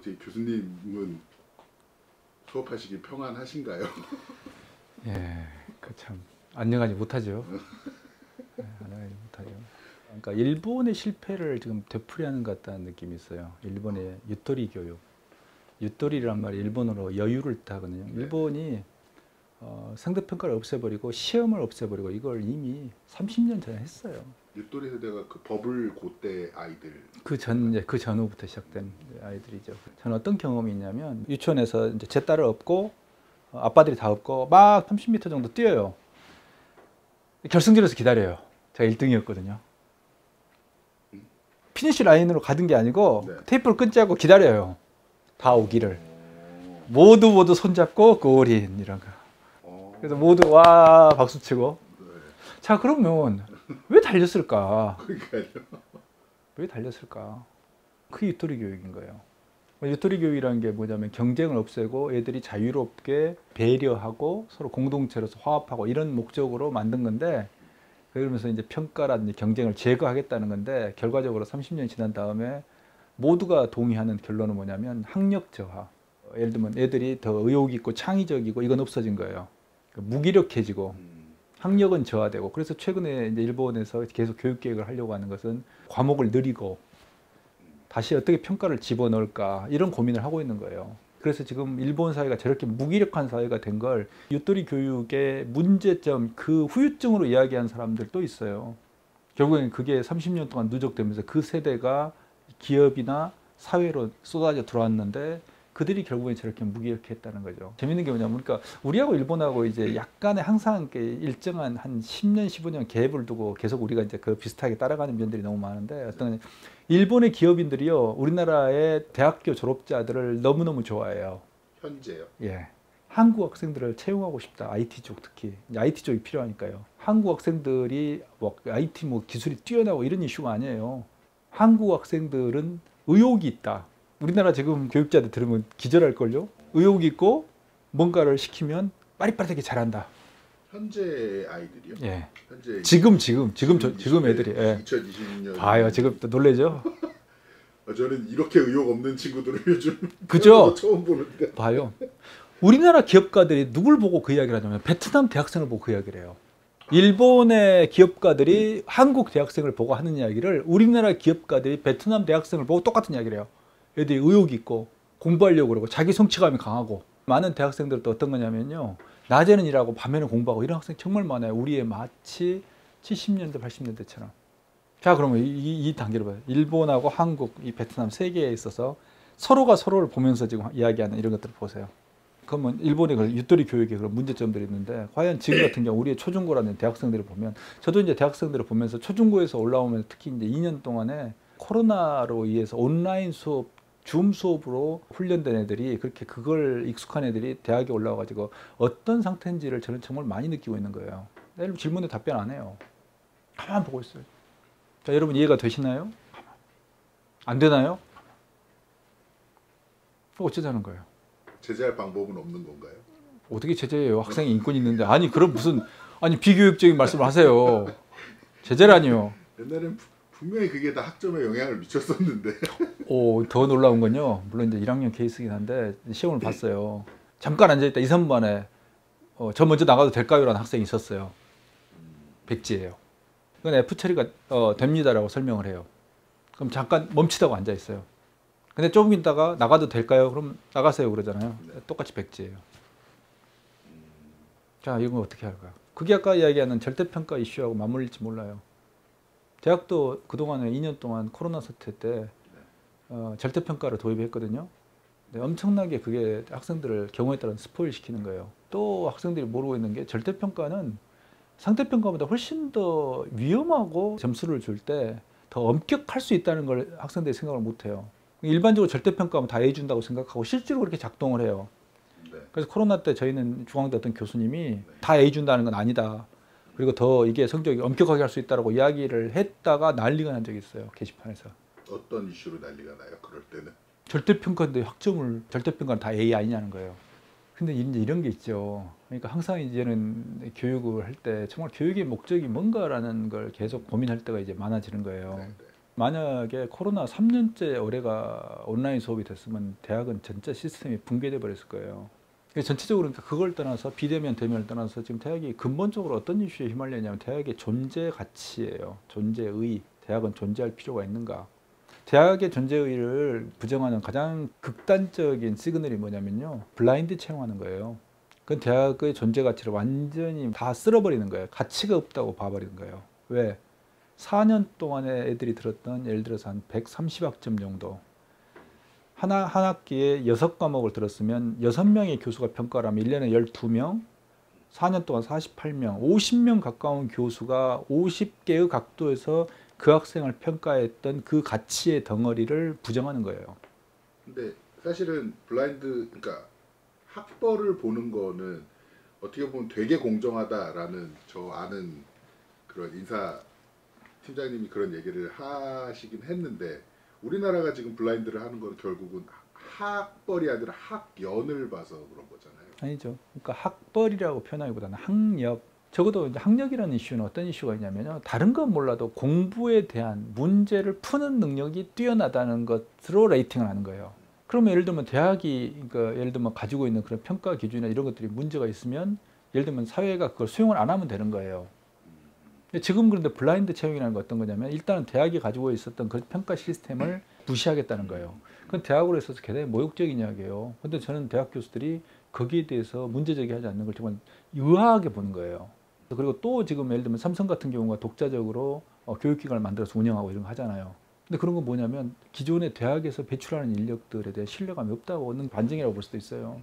어떻게 교수님은 수업하시기 평안하신가요? 예, 그 참 안녕하지 못하죠. 예, 안녕하지 못하죠. 그러니까 일본의 실패를 지금 되풀이하는 것 같다는 느낌이 있어요. 일본의 유토리 교육. 유토리란 말이 일본어로 여유를 뜻하거든요. 일본이 상대평가를 없애버리고 시험을 없애버리고 이걸 이미 30년 전에 했어요. 유토리 세대가 그 버블 고때 아이들 그 전후부터 시작된 아이들이죠. 저는 어떤 경험이 있냐면 유치원에서 이제 제 딸을 업고 아빠들이 다 업고 막 30m 정도 뛰어요. 결승전에서 기다려요. 제가 1등이었거든요. 피니시 라인으로 가던 게 아니고 네. 테이프를 끊지 않고 기다려요. 다 오기를. 모두 손잡고 골인 이런 거. 그래서 모두 와 박수치고. 네. 자, 그러면 왜 달렸을까? 그러니까요. 왜 달렸을까? 그 유토리 교육인 거예요. 유토리 교육이라는 게 뭐냐면 경쟁을 없애고 애들이 자유롭게 배려하고 서로 공동체로서 화합하고 이런 목적으로 만든 건데, 그러면서 이제 평가라든지 경쟁을 제거하겠다는 건데, 결과적으로 30년이 지난 다음에 모두가 동의하는 결론은 뭐냐면 학력 저하. 예를 들면 애들이 더 의욕 있고 창의적이고 이건 없어진 거예요. 무기력해지고 학력은 저하되고. 그래서 최근에 이제 일본에서 계속 교육 계획을 하려고 하는 것은 과목을 늘리고 다시 어떻게 평가를 집어넣을까 이런 고민을 하고 있는 거예요. 그래서 지금 일본 사회가 저렇게 무기력한 사회가 된 걸 유토리 교육의 문제점, 그 후유증으로 이야기한 사람들도 있어요. 결국엔 그게 30년 동안 누적되면서 그 세대가 기업이나 사회로 쏟아져 들어왔는데 그들이 결국엔 저렇게 무기력했다는 거죠. 재밌는 게 뭐냐면, 그러니까 우리하고 일본하고 이제 약간의 항상 일정한 한 10년, 15년 갭을 두고 계속 우리가 이제 그 비슷하게 따라가는 면들이 너무 많은데, 어떤 일본의 기업인들이요, 우리나라의 대학교 졸업자들을 너무너무 좋아해요. 현재요? 예. 한국 학생들을 채용하고 싶다. IT 쪽 특히. IT 쪽이 필요하니까요. 한국 학생들이 뭐 IT 뭐 기술이 뛰어나고 이런 이슈가 아니에요. 한국 학생들은 의욕이 있다. 우리나라 지금 교육자들 들으면 기절할걸요. 의욕이 있고 뭔가를 시키면 빠릿빠릿하게 잘한다. 현재 아이들이요? 예. 현재 지금 애들이. 예. 2020년 봐요. 지금 또 놀래죠. 저는 이렇게 의욕 없는 친구들을 요즘 그죠? 처음 보는데. 봐요. 우리나라 기업가들이 누굴 보고 그 이야기를 하냐면 베트남 대학생을 보고 그 이야기를 해요. 일본의 기업가들이 한국 대학생을 보고 하는 이야기를 우리나라 기업가들이 베트남 대학생을 보고 똑같은 이야기를 해요. 애들이 의욕이 있고 공부하려고 그러고 자기 성취감이 강하고. 많은 대학생들도 어떤 거냐면요, 낮에는 일하고 밤에는 공부하고 이런 학생 정말 많아요. 우리의 마치 70년대 80년대처럼. 자, 그러면 이 단계로 봐요. 일본하고 한국, 이 베트남 세 개에 있어서 서로가 서로를 보면서 지금 이야기하는 이런 것들을 보세요. 그러면 일본의 그 유토리 교육에 그런 문제점들이 있는데, 과연 지금 같은 경우 우리의 초중고라는 대학생들을 보면, 저도 이제 대학생들을 보면서 초중고에서 올라오면 특히 이제 2년 동안에 코로나로 인해서 온라인 수업, 줌 수업으로 훈련된 애들이, 그렇게 그걸 익숙한 애들이 대학에 올라와가지고 어떤 상태인지를 저는 정말 많이 느끼고 있는 거예요. 여러분 질문에 답변 안 해요. 가만 보고 있어요. 자, 여러분 이해가 되시나요? 안 되나요? 어쩌자는 거예요. 제재할 방법은 없는 건가요? 어떻게 제재해요? 학생이 인권이 있는데. 아니, 그럼 무슨, 아니, 비교육적인 말씀을 하세요. 제재라니요. 옛날엔 분명히 그게 다 학점에 영향을 미쳤었는데. 더 놀라운 건요, 물론 이제 1학년 케이스긴 한데 시험을 봤어요. 잠깐 앉아있다 2, 3분 만에 저 먼저 나가도 될까요? 라는 학생이 있었어요. 백지예요. 이건 F 처리가 됩니다라고 설명을 해요. 그럼 잠깐 멈추다고 앉아있어요. 근데 조금 있다가 나가도 될까요? 그럼 나가세요 그러잖아요. 똑같이 백지예요. 자, 이건 어떻게 할까요? 그게 아까 이야기하는 절대평가 이슈하고 맞물릴지 몰라요. 대학도 그동안에 2년 동안 코로나 사태 때 절대평가를 도입했거든요. 근데 엄청나게 그게 학생들을 경우에 따라 스포일 시키는 거예요. 또 학생들이 모르고 있는 게, 절대평가는 상대평가보다 훨씬 더 위험하고 점수를 줄 때 더 엄격할 수 있다는 걸 학생들이 생각을 못해요. 일반적으로 절대평가하면 다 A 준다고 생각하고 실제로 그렇게 작동을 해요. 그래서 코로나 때 저희는 중앙대 어떤 교수님이 다 A 준다는 건 아니다. 그리고 더 이게 성적이 엄격하게 할 수 있다고 이야기를 했다가 난리가 난 적이 있어요. 게시판에서. 어떤 이슈로 난리가 나요? 그럴 때는? 절대평가인데 학점을, 절대평가는 다 A 아니냐는 거예요. 근데 이제 이런 게 있죠. 그러니까 항상 이제는 교육을 할 때 정말 교육의 목적이 뭔가라는 걸 계속 고민할 때가 이제 많아지는 거예요. 만약에 코로나 3년째 올해가 온라인 수업이 됐으면 대학은 전체 시스템이 붕괴돼 버렸을 거예요. 전체적으로 그러니까 그걸 떠나서 비대면 대면을 떠나서 지금 대학이 근본적으로 어떤 이슈에 휘말리냐면 대학의 존재 가치예요. 존재의. 대학은 존재할 필요가 있는가? 대학의 존재의를 부정하는 가장 극단적인 시그널이 뭐냐면요. 블라인드 채용하는 거예요. 그건 대학의 존재 가치를 완전히 다 쓸어버리는 거예요. 가치가 없다고 봐버리는 거예요. 왜? 4년 동안에 애들이 들었던 예를 들어서 한 130학점 정도 한 학기에 6과목을 들었으면 6명의 교수가 평가를 하면 1년에 12명 4년 동안 48명 50명 가까운 교수가 50개의 각도에서 그 학생을 평가했던 그 가치의 덩어리를 부정하는 거예요. 근데 사실은 블라인드 그러니까 학벌을 보는 거는 어떻게 보면 되게 공정하다라는 저 아는 그런 인사 팀장님이 그런 얘기를 하시긴 했는데 우리나라가 지금 블라인드를 하는 건 결국은 학벌이 아니라 학연을 봐서 그런 거잖아요. 아니죠. 그러니까 학벌이라고 표현하기보다는 학력. 적어도 이제 학력이라는 이슈는 어떤 이슈가 있냐면요. 다른 건 몰라도 공부에 대한 문제를 푸는 능력이 뛰어나다는 것으로 레이팅을 하는 거예요. 그러면 예를 들면 대학이 그러니까 예를 들면 가지고 있는 그런 평가 기준이나 이런 것들이 문제가 있으면 예를 들면 사회가 그걸 수용을 안 하면 되는 거예요. 지금 그런데 블라인드 채용이라는 건 어떤 거냐면 일단은 대학이 가지고 있었던 그 평가 시스템을 무시하겠다는 거예요. 그건 대학으로 있어서 굉장히 모욕적인 이야기예요. 근데 저는 대학 교수들이 거기에 대해서 문제제기하지 않는 걸 정말 의아하게 보는 거예요. 그리고 또 지금 예를 들면 삼성 같은 경우가 독자적으로 교육기관을 만들어서 운영하고 이런 거 하잖아요. 근데 그런 건 뭐냐면 기존의 대학에서 배출하는 인력들에 대해 신뢰감이 없다고 하는 반증이라고 볼 수도 있어요.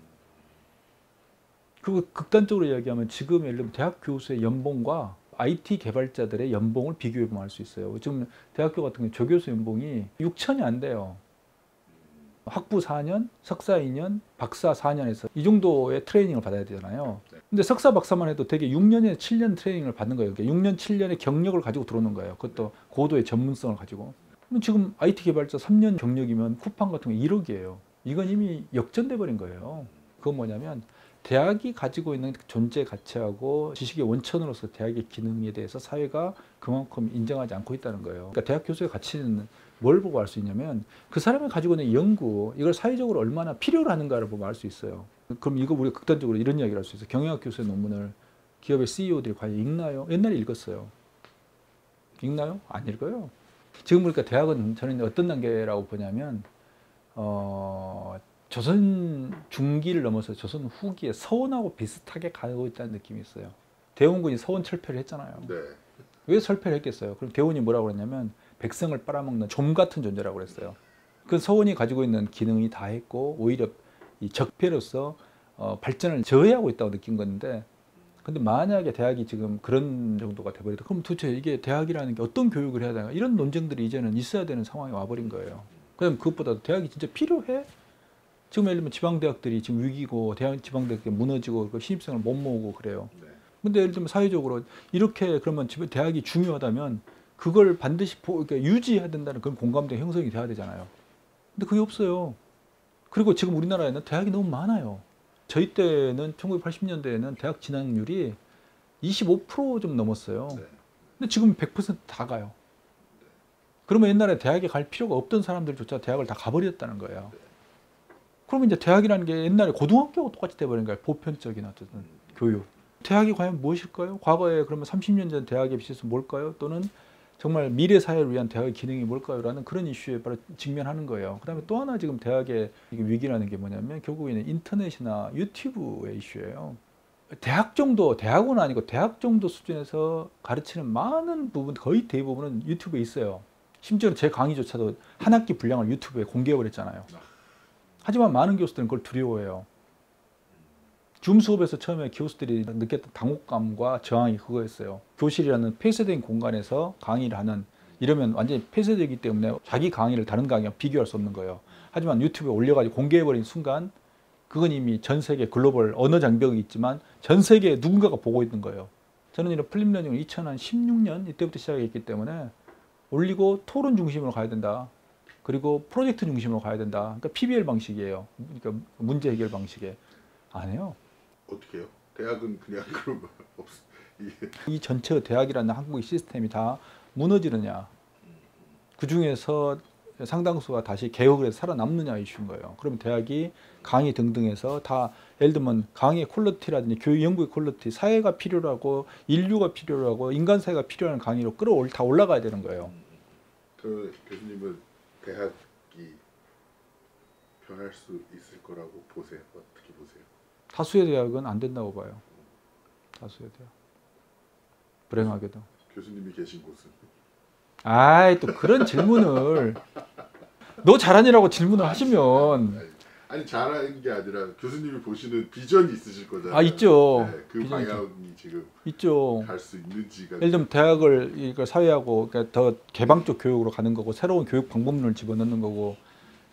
그리고 극단적으로 이야기하면 지금 예를 들면 대학 교수의 연봉과 IT 개발자들의 연봉을 비교해 보면 알 수 있어요. 지금 대학교 같은 경우 조교수 연봉이 6천이 안 돼요. 학부 4년, 석사 2년, 박사 4년에서 이 정도의 트레이닝을 받아야 되잖아요. 근데 석사 박사만 해도 되게 6년에 7년 트레이닝을 받는 거예요. 그러니까 6년, 7년의 경력을 가지고 들어오는 거예요. 그것도 고도의 전문성을 가지고. 그럼 지금 IT 개발자 3년 경력이면 쿠팡 같은 거 1억이에요. 이건 이미 역전돼 버린 거예요. 그건 뭐냐면 대학이 가지고 있는 존재 가치하고 지식의 원천으로서 대학의 기능에 대해서 사회가 그만큼 인정하지 않고 있다는 거예요. 그러니까 대학 교수의 가치는 뭘 보고 알 수 있냐면 그 사람이 가지고 있는 연구, 이걸 사회적으로 얼마나 필요로 하는가를 보고 알 수 있어요. 그럼 이거 우리가 극단적으로 이런 이야기를 할 수 있어요. 경영학 교수의 논문을 기업의 CEO들이 과연 읽나요? 옛날에 읽었어요. 읽나요? 안 읽어요. 지금 보니까 대학은 저는 어떤 단계라고 보냐면 조선 중기를 넘어서 조선 후기에 서원하고 비슷하게 가고 있다는 느낌이 있어요. 대원군이 서원 철폐를 했잖아요. 네. 왜 철폐를 했겠어요? 그럼 대원이 뭐라고 그랬냐면 백성을 빨아먹는 좀 같은 존재라고 그랬어요. 그 서원이 가지고 있는 기능이 다 했고 오히려 이 적폐로서 발전을 저해하고 있다고 느낀 건데, 근데 만약에 대학이 지금 그런 정도가 돼버리다 그럼 도대체 이게 대학이라는 게 어떤 교육을 해야 되나 이런 논쟁들이 이제는 있어야 되는 상황이 와버린 거예요. 그다음 그것보다 대학이 진짜 필요해? 지금 예를 들면 지방대학들이 지금 위기고 지방대학이 무너지고 신입생을 못 모으고 그래요. 근데 예를 들면 사회적으로 이렇게 그러면 대학이 중요하다면 그걸 반드시 그러니까 유지해야 된다는 그런 공감대 형성이 돼야 되잖아요. 근데 그게 없어요. 그리고 지금 우리나라에는 대학이 너무 많아요. 저희 때는 1980년대에는 대학 진학률이 25%좀 넘었어요. 근데 지금 100%다 가요. 그러면 옛날에 대학에 갈 필요가 없던 사람들조차 대학을 다 가버렸다는 거예요. 그러면 이제 대학이라는 게 옛날에 고등학교하고 똑같이 돼버린 거예요. 보편적인 어떤 교육. 대학이 과연 무엇일까요? 과거에 그러면 30년 전 대학에 비해서 뭘까요? 또는 정말 미래 사회를 위한 대학의 기능이 뭘까요? 라는 그런 이슈에 바로 직면하는 거예요. 그 다음에 또 하나 지금 대학의 위기라는 게 뭐냐면 결국에는 인터넷이나 유튜브의 이슈예요. 대학 정도, 대학은 아니고 대학 정도 수준에서 가르치는 많은 부분, 거의 대부분은 유튜브에 있어요. 심지어 제 강의조차도 한 학기 분량을 유튜브에 공개해버렸잖아요. 하지만 많은 교수들은 그걸 두려워해요. 줌 수업에서 처음에 교수들이 느꼈던 당혹감과 저항이 그거였어요. 교실이라는 폐쇄된 공간에서 강의를 하는, 이러면 완전히 폐쇄되기 때문에 자기 강의를 다른 강의와 비교할 수 없는 거예요. 하지만 유튜브에 올려가지고 공개해버린 순간 그건 이미 전 세계 글로벌 언어 장벽이 있지만 전 세계에 누군가가 보고 있는 거예요. 저는 이런 플립러닝을 2016년 이때부터 시작했기 때문에 올리고 토론 중심으로 가야 된다. 그리고 프로젝트 중심으로 가야 된다. 그러니까 PBL 방식이에요. 그러니까 문제 해결 방식에. 안 해요. 어떻게 해요? 대학은 그냥 그런 거 이 전체 대학이라는 한국의 시스템이 다 무너지느냐. 그 중에서 상당수가 다시 개혁을 해서 살아남느냐 이슈인 거예요. 그러면 대학이 강의 등등해서 다 예를 들면 강의 퀄리티라든지 교육 연구의 퀄리티, 사회가 필요하고 인류가 필요하고 인간 사회가 필요한 강의로 다 올라가야 되는 거예요. 그 교수님은 대학이 변할 수 있을 거라고 보세요? 어떻게 보세요? 다수의 대학은 안 된다고 봐요. 다수의 대학. 불행하게도. 교수님이 계신 곳은? 아이 또 그런 질문을 너 잘하니라고 질문을 하시면 아니 잘하는 게 아니라 교수님이 보시는 비전이 있으실 거잖아요. 아 있죠. 네, 그 비전이 방향이 지금 있죠. 갈 수 있는지가 예를 들면 대학을 이걸 사회하고 그러니까 더 개방적 교육으로 가는 거고 새로운 교육 방법론을 집어넣는 거고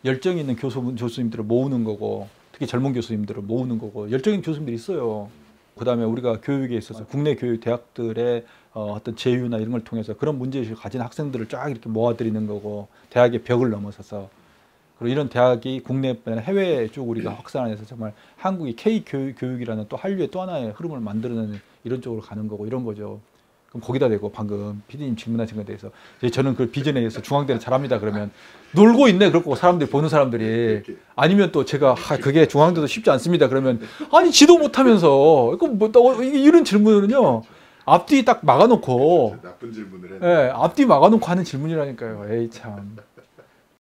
열정 있는 교수님들을 모으는 거고 특히 젊은 교수님들을 모으는 거고 열정 있는 교수님들이 있어요. 그다음에 우리가 교육에 있어서 국내 교육 대학들의 어떤 제휴나 이런 걸 통해서 그런 문제의식을 가진 학생들을 쫙 이렇게 모아들이는 거고 대학의 벽을 넘어서서 그리고 이런 대학이 국내뿐 해외에 쭉 우리가 확산해서 정말 한국이 K 교육이라는 또 한류의 또 하나의 흐름을 만들어내는 이런 쪽으로 가는 거고 이런 거죠. 그럼 거기다 대고 방금 PD님 질문하신 것에 대해서 저는 그 비전에 의해서 중앙대는 잘합니다 그러면 놀고 있네 그럴 거고 사람들이 보는 사람들이 아니면 또 제가 그게 중앙대도 쉽지 않습니다 그러면 아니 지도 못하면서 이거 뭐 이런 질문은요 앞뒤 딱 막아놓고 나쁜 질문을 했네. 예, 앞뒤 막아놓고 하는 질문이라니까요. 에이 참.